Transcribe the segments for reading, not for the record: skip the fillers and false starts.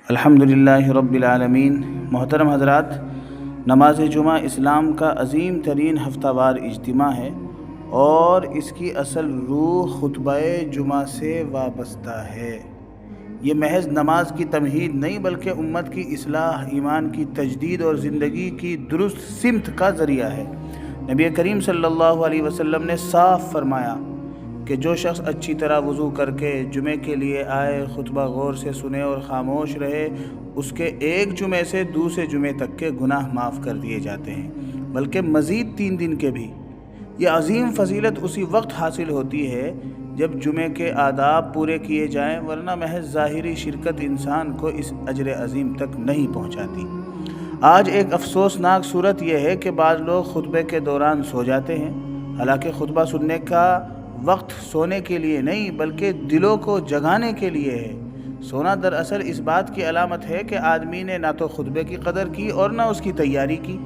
الحمدللہ رب العالمین۔ محترم حضرات، نماز جمعہ اسلام کا عظیم ترین ہفتہ وار اجتماع ہے اور اس کی اصل روح خطبہ جمعہ سے وابستہ ہے۔ یہ محض نماز کی تمہید نہیں بلکہ امت کی اصلاح، ایمان کی تجدید اور زندگی کی درست سمت کا ذریعہ ہے۔ نبی کریم صلی اللہ علیہ وسلم نے صاف فرمایا کہ جو شخص اچھی طرح وضو کر کے جمعے کے لیے آئے، خطبہ غور سے سنے اور خاموش رہے، اس کے ایک جمعے سے دوسرے جمعے تک کے گناہ معاف کر دیے جاتے ہیں، بلکہ مزید 3 دن کے بھی۔ یہ عظیم فضیلت اسی وقت حاصل ہوتی ہے جب جمعے کے آداب پورے کیے جائیں، ورنہ محض ظاہری شرکت انسان کو اس اجر عظیم تک نہیں پہنچاتی۔ آج ایک افسوسناک صورت یہ ہے کہ بعض لوگ خطبے کے دوران سو جاتے ہیں، حالانکہ خطبہ سننے کا وقت سونے کے لیے نہیں بلکہ دلوں کو جگانے کے لیے ہے۔ سونا دراصل اس بات کی علامت ہے کہ آدمی نے نہ تو خطبے کی قدر کی اور نہ اس کی تیاری کی۔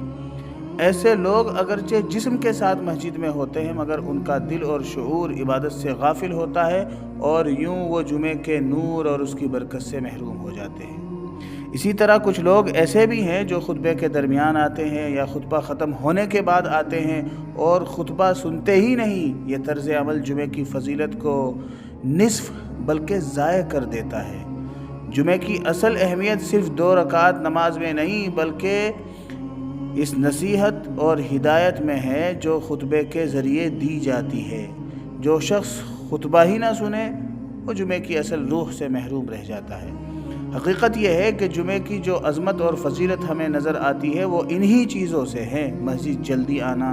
ایسے لوگ اگرچہ جسم کے ساتھ مسجد میں ہوتے ہیں مگر ان کا دل اور شعور عبادت سے غافل ہوتا ہے اور یوں وہ جمعے کے نور اور اس کی برکت سے محروم ہو جاتے ہیں۔ اسی طرح کچھ لوگ ایسے بھی ہیں جو خطبے کے درمیان آتے ہیں یا خطبہ ختم ہونے کے بعد آتے ہیں اور خطبہ سنتے ہی نہیں۔ یہ طرز عمل جمعے کی فضیلت کو نصف بلکہ ضائع کر دیتا ہے۔ جمعے کی اصل اہمیت صرف 2 رکعت نماز میں نہیں بلکہ اس نصیحت اور ہدایت میں ہے جو خطبے کے ذریعے دی جاتی ہے۔ جو شخص خطبہ ہی نہ سنے وہ جمعے کی اصل روح سے محروم رہ جاتا ہے۔ حقیقت یہ ہے کہ جمعے کی جو عظمت اور فضیلت ہمیں نظر آتی ہے وہ انہی چیزوں سے ہے۔ مسجد جلدی آنا،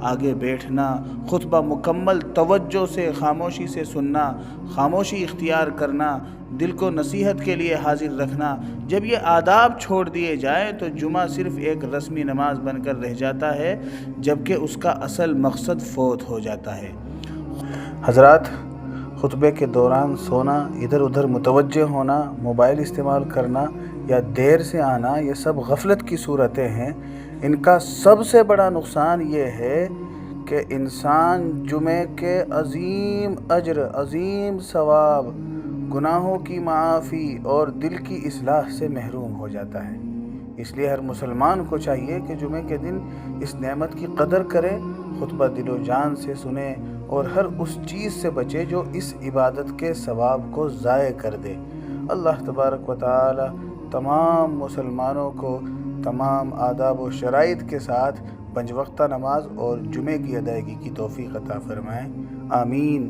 آگے بیٹھنا، خطبہ مکمل توجہ سے خاموشی سے سننا، خاموشی اختیار کرنا، دل کو نصیحت کے لیے حاضر رکھنا۔ جب یہ آداب چھوڑ دیے جائیں تو جمعہ صرف ایک رسمی نماز بن کر رہ جاتا ہے، جبکہ اس کا اصل مقصد فوت ہو جاتا ہے۔ حضرات، خطبے کے دوران سونا، ادھر ادھر متوجہ ہونا، موبائل استعمال کرنا یا دیر سے آنا، یہ سب غفلت کی صورتیں ہیں۔ ان کا سب سے بڑا نقصان یہ ہے کہ انسان جمعے کے عظیم اجر، عظیم ثواب، گناہوں کی معافی اور دل کی اصلاح سے محروم ہو جاتا ہے۔ اس لیے ہر مسلمان کو چاہیے کہ جمعے کے دن اس نعمت کی قدر کرے، خطبہ دل و جان سے سنے اور ہر اس چیز سے بچے جو اس عبادت کے ثواب کو ضائع کر دے۔ اللہ تبارک و تعالی تمام مسلمانوں کو تمام آداب و شرائط کے ساتھ 5 وقتہ نماز اور جمعے کی ادائیگی کی توفیق عطا فرمائے۔ آمین۔